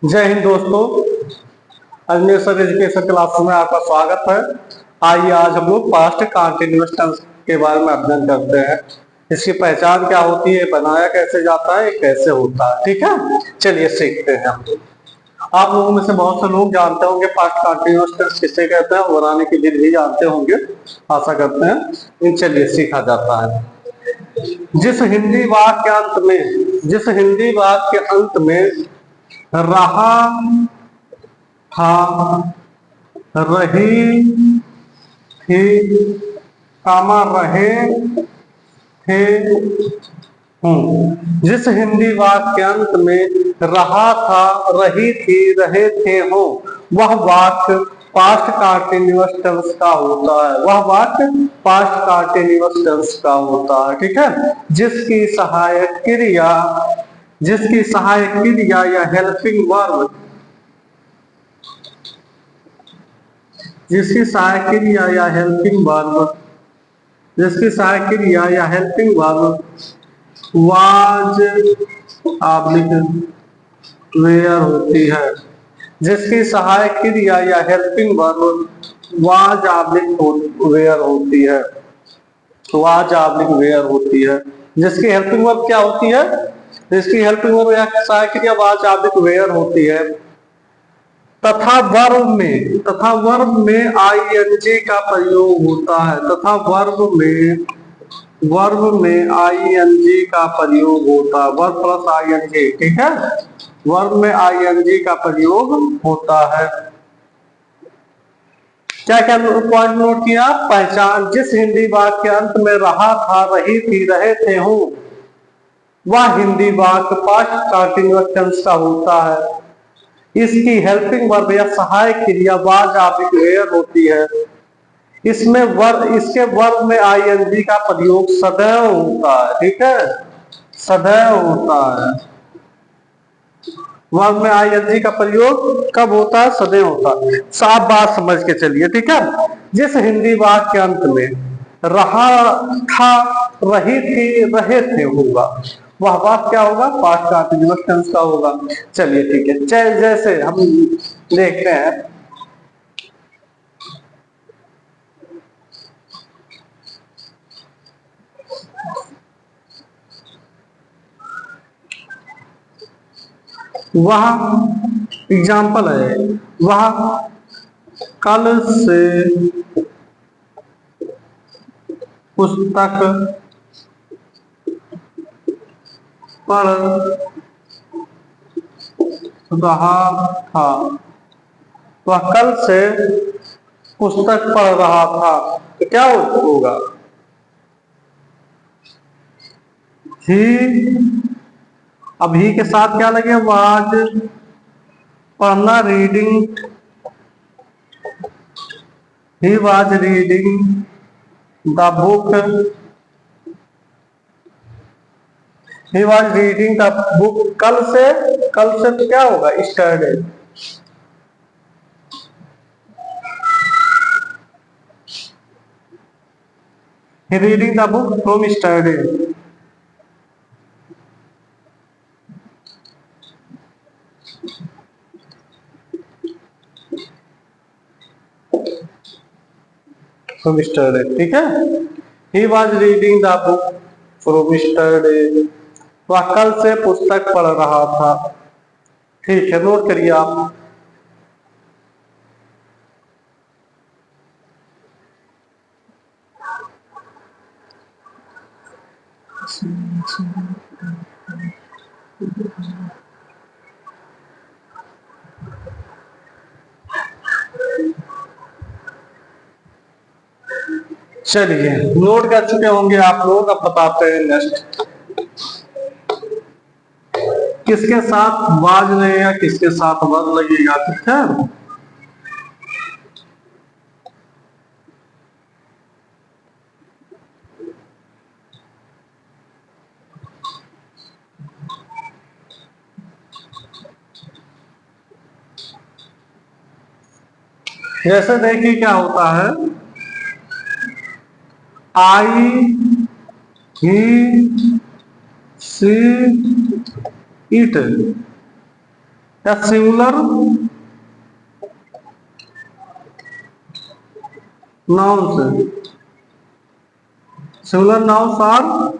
जय हिंद दोस्तों। Ajmer sir education class में आपका स्वागत है। आइए आज हम लोग पास्ट कंटिन्यूअस टेंस के बारे में अध्ययन करते हैं। इसकी पहचान क्या होती है, बनाया कैसे जाता है, कैसे होता है। ठीक है, चलिए सीखते हैं। आप लोगों में से बहुत से लोग जानते होंगे पास्ट कंटिन्यूअस टेंस किसे कहते हैं, बनाने की विधि भी जानते होंगे, आशा करते हैं। इन चलिए सीखा जाता है। जिस हिंदी वाक्य अंत में रहा था, रही थी, कामा रहे थे, हूँ। जिस हिंदी वाक्यांत में रहा था, रही थी, रहे थे, हो, वह वाक्य पास्ट कंटिन्यूअस टेंस का होता है। वह वाक्य पास्ट कंटिन्यूअस टेंस का होता है। ठीक है, जिसकी सहायक क्रिया या हेल्पिंग वर्ब जिसकी सहायक क्रिया या helping verb was oblique were होती है। जिसकी सहायक क्रिया या helping verb was oblique were होती है। वाज ऑब्लिक वेयर होती है। जिसकी हेल्पिंग वर्ब क्या होती है? जिसकी हेल्पिंग वर्ब या सहायक क्रिया वाज ऑब्लिक वेयर होती है तथा वर्ब में आईएनजी का प्रयोग होता है। वर्ब में आईएनजी का प्रयोग होता है। Verb plus ING. ठीक है, वर्ब में आईएनजी का प्रयोग होता है। क्या क्या पॉइंट नोट किया? पहचान: जिस हिंदी वाक्य अंत में रहा था, रही थी, रहे थे, हूं, वह हिंदी वाक्य पास्ट कंटिन्यूअस टेंस का होता है। इसकी हेल्पिंग वर्ब या सहायक क्रिया वाज ऑब्लिक वेयर होती है। इसके वर्ब में आईएनजी का प्रयोग सदैव होता है। ठीक है, सदैव होता है। वर्ब में आईएनजी का प्रयोग कब होता है? सदैव होता है। साफ बात समझ के चलिए। ठीक है, जिस हिंदी वाक्य अंत में रहा था, रही थी, रहे थे होगा, वह वाक्य क्या होगा? पास्ट कंटिन्यूअस टेंस का होगा। चलिए ठीक है, जैसे हम देखते हैं, वह एग्जाम्पल है, वह कल से पुस्तक पढ़ रहा था। वह कल से पुस्तक पढ़ रहा था, तो क्या होगा? ही, अब ही के साथ क्या लगे? वाज, पढ़ना, reading. He was reading the book. He was reading the book कल से तो क्या होगा? स्टरडे। He reading the book from yesterday. From yesterday. ठीक है, He was reading the book from yesterday. वह कल से पुस्तक पढ़ रहा था। ठीक है, नोट करिए आप। चलिए, नोट कर चुके होंगे आप लोग। अब बताते हैं नेक्स्ट, किसके साथ वाज लगेगा, किसके साथ वर्ब लगेगा। ठीक है, जैसे देखिए क्या होता है, आई, ही, सी, इट। या singular nouns. Singular nouns are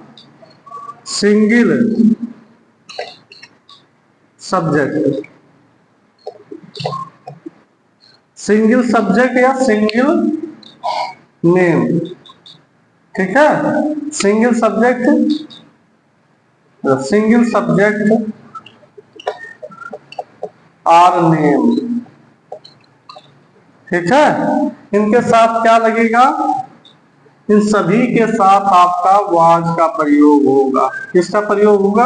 single subject, single subject या सिंगल नेम, ठीक है। सिंगल सब्जेक्ट आर नेम, ठीक है। इनके साथ क्या लगेगा, इन सभी के साथ आपका वाज का प्रयोग होगा। किसका प्रयोग होगा,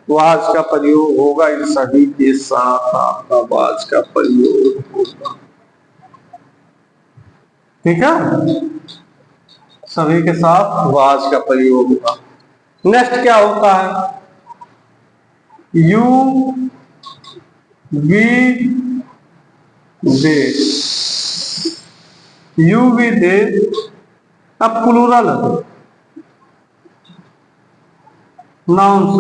वाज का प्रयोग होगा। इन सभी के साथ आपका वाज का प्रयोग होगा, ठीक है। सभी के साथ वाज का प्रयोग होगा। नेक्स्ट क्या होता है, you we they, you we they. अब plural nouns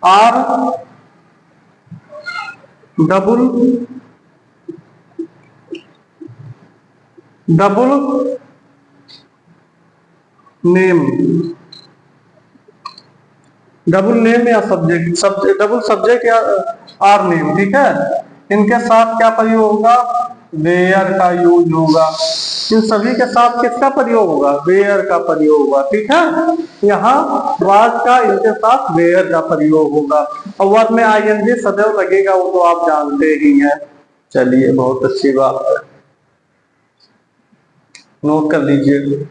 are double name, double name या सब्जेक्ट, डबल सब्जेक्ट या आर नेम, ठीक है। इनके साथ क्या प्रयोग होगा, वेयर का यूज होगा। इन सभी के साथ किसका प्रयोग होगा, वेयर का प्रयोग होगा, ठीक है। यहाँ वाज का इनके साथ वेयर का प्रयोग होगा। और वर्ड में आईएनजी सदैव लगेगा, वो तो आप जानते ही हैं। चलिए, बहुत अच्छी बात है, नोट कर लीजिए।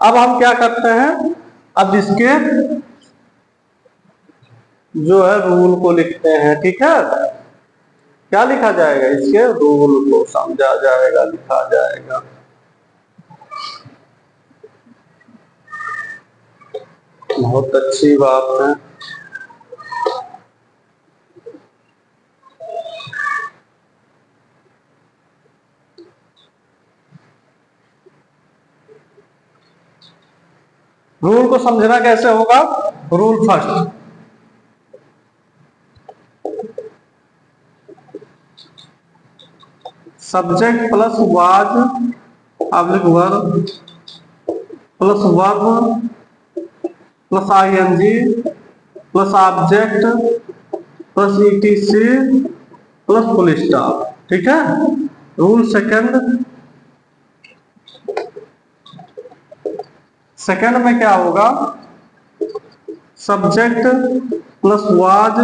अब हम क्या करते हैं, अब इसके जो है रूल को लिखते हैं, ठीक है। क्या लिखा जाएगा, इसके रूल को समझा जाएगा, लिखा जाएगा। बहुत अच्छी बात है। रूल को समझना कैसे होगा, rule first, subject plus was oblique verb plus verb plus ING plus object plus ETC plus full stop, ठीक है। रूल सेकंड में क्या होगा, subject plus was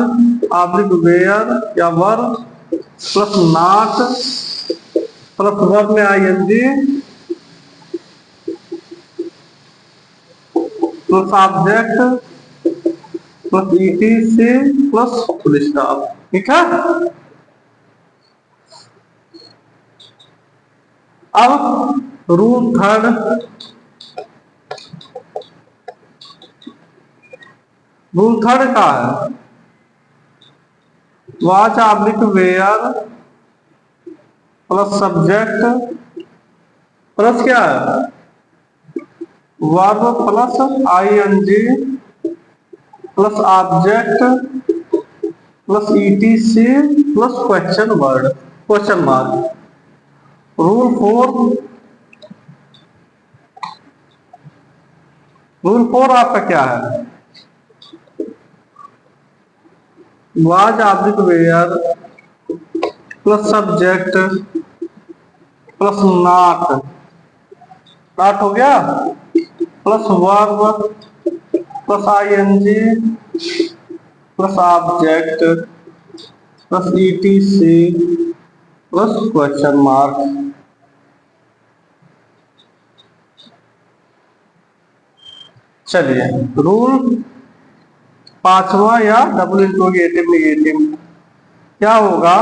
oblique were या verb plus not plus verb में ING plus object plus ETC plus full stop, ठीक है। अब रूल थर्ड, का है, was oblique were plus subject plus क्या है, verb plus ING plus object plus ETC plus question mark. Rule four आपका क्या है, was oblique were plus subject plus not हो गया plus verb plus ING plus object plus ETC plus question mark. चलिए, rule पांचवा या double interrogative negative क्या होगा,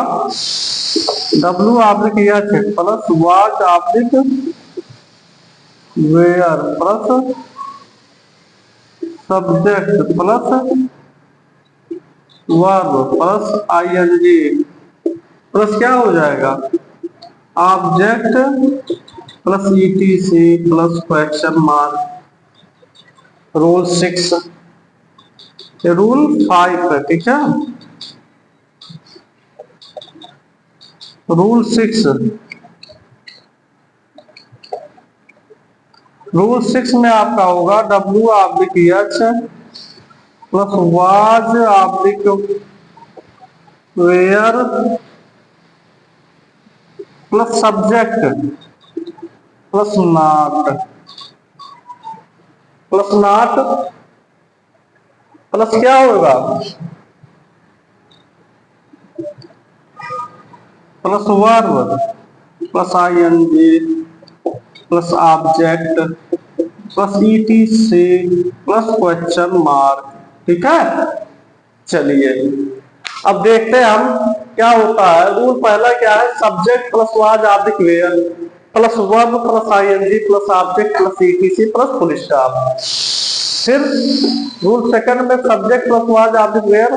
W oblique H plus was oblique were plus subject plus verb plus ING plus क्या हो जाएगा, object plus ETC plus question mark. Rule 6, rule 5 है, ठीक है। रूल 6, रूल 6 में आपका होगा W/H plus was were plus subject plus not plus not plus क्या होगा, plus verb plus ING plus object plus ETC plus question mark, ठीक है। चलिए अब देखते हैं हम क्या होता है। रूल पहला क्या है, subject plus was object were plus verb plus ING plus object plus ETC plus full stop. फिर रूल सेकंड में subject plus was object were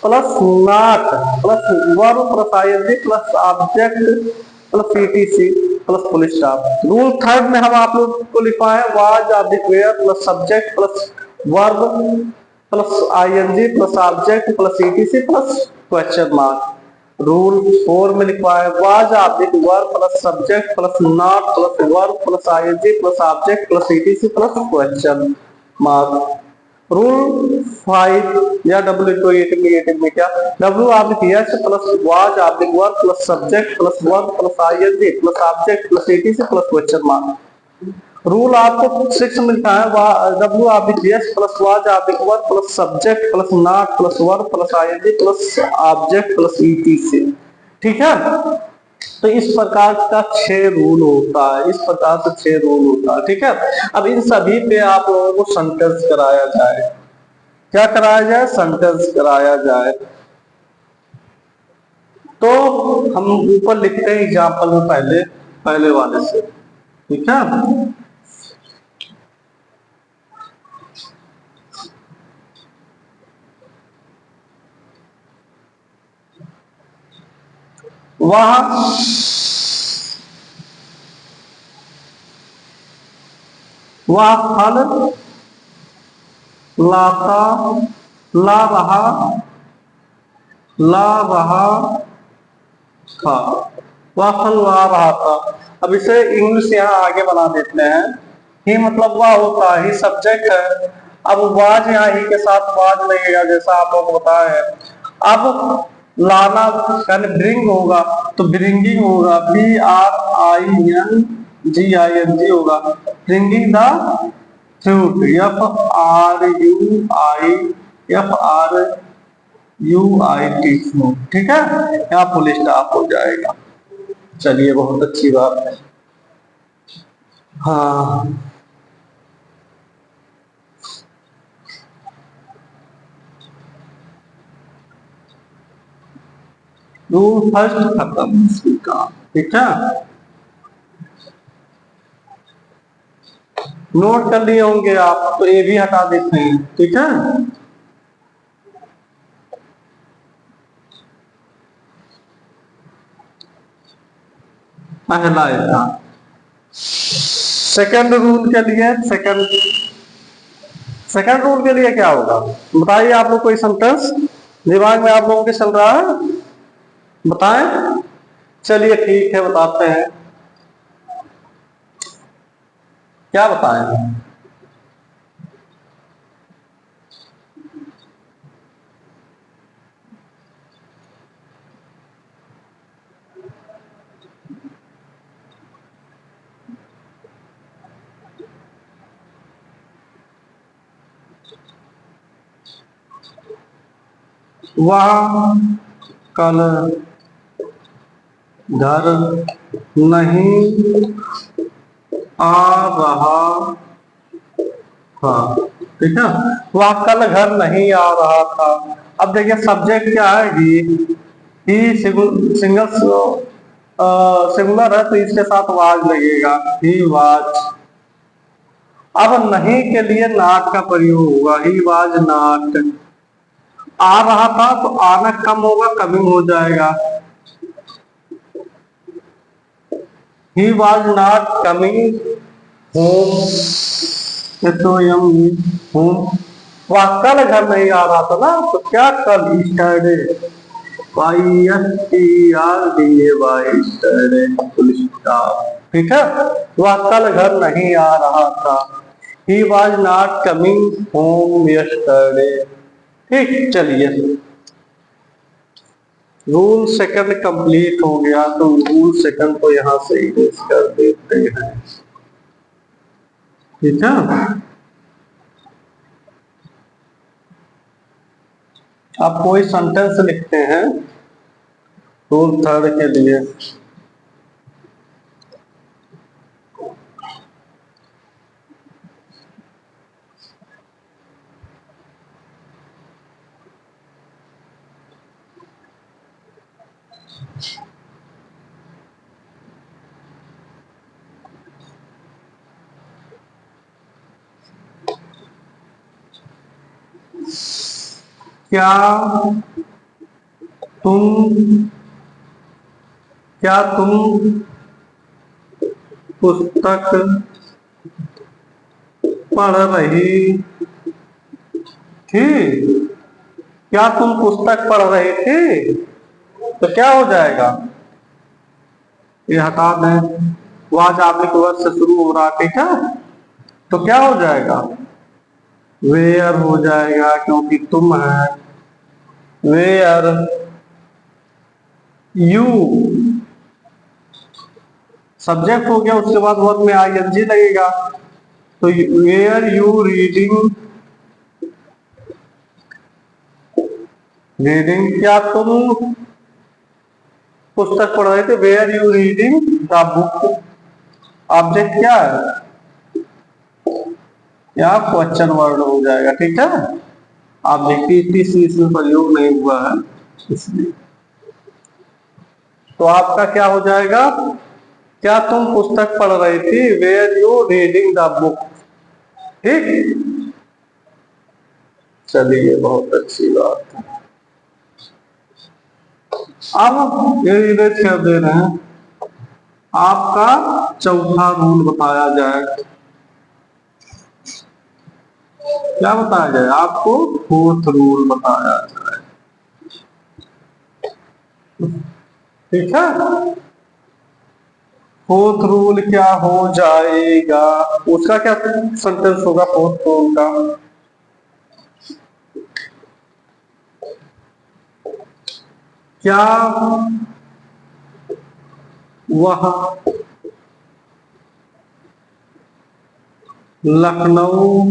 plus not plus verb plus ING plus object plus ETC plus full stop. Rule third में हम आप लोग को लिखा है was object were plus subject plus verb plus ING plus object plus ETC plus question mark. Rule 4 में लिखा है was object verb plus subject plus not plus verb plus ING plus object plus ETC plus question mark. Rule 5 या W/8 में क्या, W/H plus was object verb plus subject plus verb plus ING plus object plus ETC plus question mark. Rule आपको 6 मिलता है W/H plus was object verb plus subject plus not plus verb plus ING plus object plus ETC, ठीक है। तो इस प्रकार का 6 rule होता है, इस प्रकार से 6 रूल होता है, ठीक है। अब इन सभी पे आप लोगों को सेंटेंस कराया जाए, क्या कराया जाए, सेंटेंस कराया जाए। तो हम ऊपर लिखते हैं एग्जाम्पल में पहले वाले से, ठीक है। वह फल लाता ला रहा था, वह फल ला रहा था। अब इसे इंग्लिश यहाँ आगे बना देते हैं। ही मतलब वह होता है, ही सब्जेक्ट है। अब वाज यहाँ ही के साथ वाज लगेगा, जैसा आप लोग बताए हैं। अब लाना यानी ब्रिंग होगा तो ब्रिंगिंग होगा, BRINGING होगा, bringing the fruit, FRUIT fruit, ठीक है। यहाँ फुल स्टॉप हो जाएगा। चलिए बहुत अच्छी बात है। हाँ रूल फर्स्ट खत्म इसका, ठीक है। नोट कर लिए होंगे आप, तो ये भी हटा देते हैं, ठीक है। पहला था। सेकंड रूल के लिए सेकंड रूल के लिए क्या होगा बताइए आप लोग, कोई सेंटेंस दिमाग में आप लोगों के चल रहा है, बताएं। चलिए ठीक है, बताते हैं, क्या बताएं। वह कल घर नहीं आ रहा था, ठीक है। वह कल घर नहीं आ रहा था। अब देखिए सब्जेक्ट क्या है, ही सिंगुलर है तो इसके साथ वाज लगेगा, ही वाज। अब नहीं के लिए नॉट का प्रयोग होगा, ही वाज नॉट। आ रहा था तो आना कम होगा, कमिंग हो जाएगा, he was not coming home तो यम हूँ। वह कल घर नहीं आ रहा था ना, तो क्या कल स्टरडे, YSTRDAY स्टरडे, फुल स्टॉप। ठीक है, वह कल घर नहीं आ रहा था। He was not coming home yesterday। ठीक, चलिए रूल सेकंड कंप्लीट हो गया, तो रूल सेकंड को यहां से इरेज कर देते हैं। ठीक है, आप कोई सेंटेंस लिखते हैं रूल थर्ड के लिए। क्या तुम पुस्तक पढ़ रही थी? क्या तुम पुस्तक पढ़ रहे थे? तो क्या हो जाएगा, ये हटा दें, वाज आदमी वर्ड से शुरू हो रहा। ठीक है, तो क्या हो जाएगा, वेयर हो जाएगा, क्योंकि तुम है। वेयर यू सब्जेक्ट हो गया, उसके बाद वर्ब में ING लगेगा। तो वेयर यू रीडिंग, क्या तुम पुस्तक पढ़ रहे थे? Were you reading the book. Object क्या है, या क्वेश्चन वर्ड हो जाएगा। ठीक है, आप देखिए इसमें प्रयोग नहीं हुआ है इसलिए। तो आपका क्या हो जाएगा, क्या तुम पुस्तक पढ़ रही थी? Were you reading the book. ठीक, चलिए बहुत अच्छी बात है। अब ये इरेज कर दे रहे हैं। आपका चौथा रूल बताया जाए, क्या बताया जाए आपको, फोर्थ रूल बताया जाए। ठीक है, फोर्थ रूल क्या हो जाएगा, उसका क्या सेंटेंस होगा फोर्थ रूल का? क्या वह लखनऊ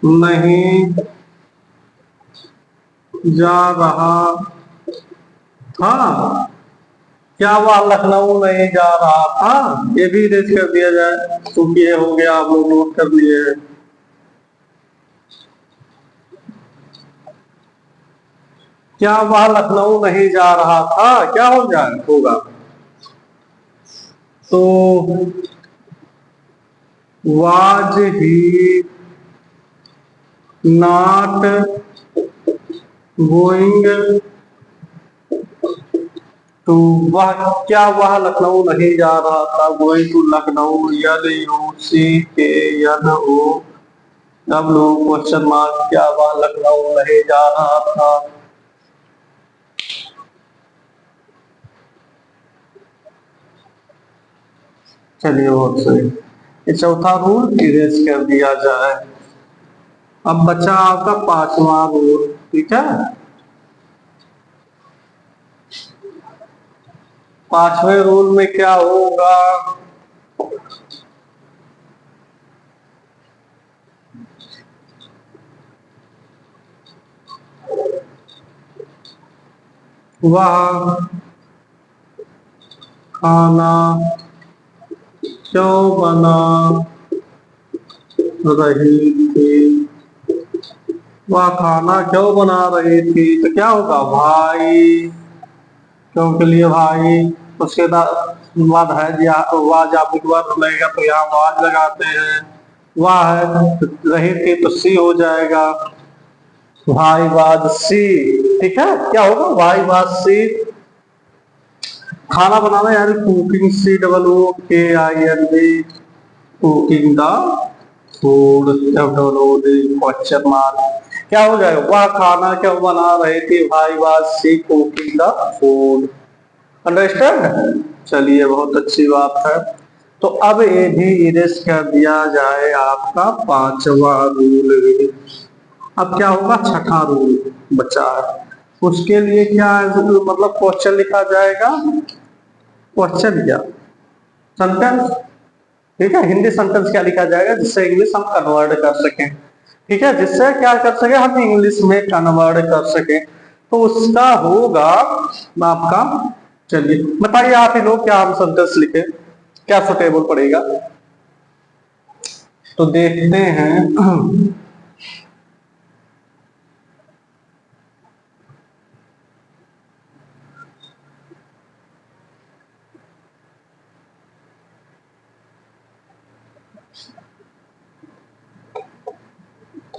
नहीं जा रहा था? क्या वह लखनऊ नहीं जा रहा था? ये भी इरेज कर दिया जाए, क्योंकि ये हो गया, आप लोग नोट कर लिए हैं। क्या वह लखनऊ नहीं जा रहा था, क्या हो जाए होगा, तो was he not going to, क्या वह लखनऊ नहीं जा रहा था? Going to Lucknow, LUCKNO question mark, क्या वह लखनऊ नहीं जा रहा था? चलिए बहुत सही, ये चौथा रूल इरेज कर दिया जाए। अब बचा आपका पांचवा रूल। ठीक है, पांचवें रूल में क्या होगा, वह खाना क्यों बना रही थी? वह खाना क्यों बना रही थी, तो क्या होगा, भाई, क्यों के लिए भाई, उसके बाद है वाज आप लगेगा, तो यहाँ वाज लगाते हैं। वाह है रही थी, तो सी हो जाएगा, भाई वाज सी। ठीक है, क्या होगा, भाई वाज सी। खाना बनाना यानी cooking, COOKING। Cooking the food, question mark, क्या हो जाएगा, वह खाना क्यों बना रहे थे, भाई was she cooking the food. Understand. चलिए बहुत अच्छी बात है। तो अब ये भी इरेज कर दिया जाए आपका पांचवा रूल भी। अब क्या होगा, छठा रूल बचा है, उसके लिए क्या मतलब क्वेश्चन लिखा जाएगा, क्वेश्चन क्या, सेंटेंस। ठीक है, हिंदी सेंटेंस क्या लिखा जाएगा जिससे इंग्लिश हम कन्वर्ट कर सकें। ठीक है, जिससे क्या कर सके हम इंग्लिश में कन्वर्ट कर सके, तो उसका होगा आपका। चलिए बताइए आप ही लोग, क्या हम सेंटेंस लिखे, क्या सुटेबल पड़ेगा। तो देखते हैं।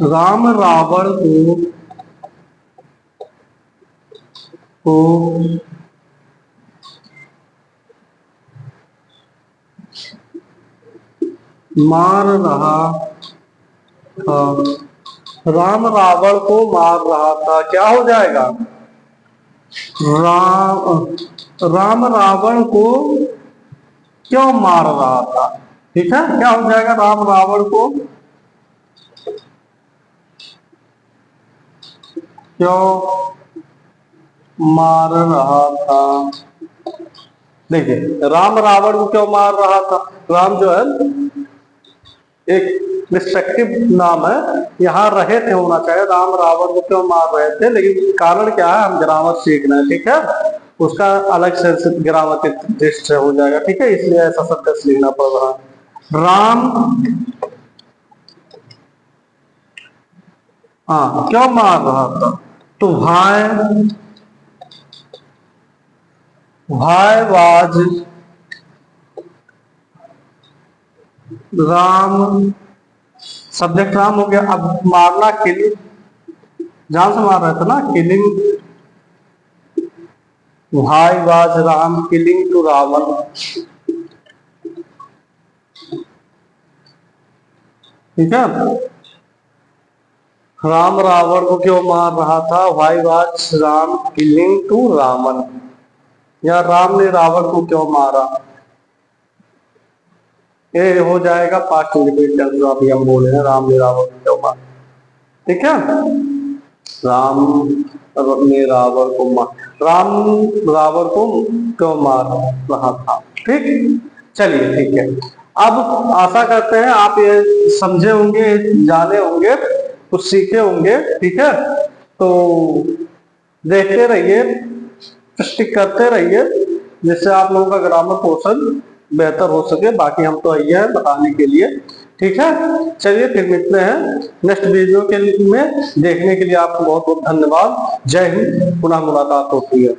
राम रावण को मार रहा था, राम रावण को मार रहा था, क्या हो जाएगा, राम राम रावण को क्यों मार रहा था। ठीक है, क्या हो जाएगा, राम रावण को क्यों मार रहा था। देखिए राम रावण को क्यों मार रहा था, राम जो है एक रिस्पेक्टिव नाम है, यहाँ रहे थे होना चाहिए, राम रावण को क्यों मार रहे थे, लेकिन कारण क्या है, हम ग्रामर सीखना है। ठीक है, उसका अलग से ग्रामर दृष्टि से हो जाएगा। ठीक है, इसलिए ऐसा सेंटेंस लिखना पड़ रहा है। राम हाँ क्यों मार रहा था, तो भाई वाज राम, सब्जेक्ट राम हो गया। अब मारना किलिंग, जान से मार रहे थे ना, किलिंग, भाई was Ram killing to Ravan. ठीक है, राम रावण को क्यों मार रहा था, why was Ram killing to Ravan, या राम ने रावण को क्यों मारा, ये हो जाएगा पास्ट इंडिपेंडेंट टेंस, जो अभी हम बोले हैं, राम ने रावण को क्यों मारा। ठीक है, राम ने रावण को राम रावण को क्यों मार रहा था। ठीक, चलिए ठीक है। अब आशा करते हैं आप ये समझे होंगे, जाने होंगे, कुछ सीखे होंगे। ठीक है, तो देखते रहिए, स्टिक करते रहिए, जिससे आप लोगों का ग्रामर पोर्शन बेहतर हो सके। बाकी हम तो आइए हैं बताने के लिए। ठीक है, चलिए फिर मिलते हैं नेक्स्ट वीडियो के में। देखने के लिए आपको बहुत बहुत धन्यवाद। जय हिंद, पुनः मुलाकात होती है।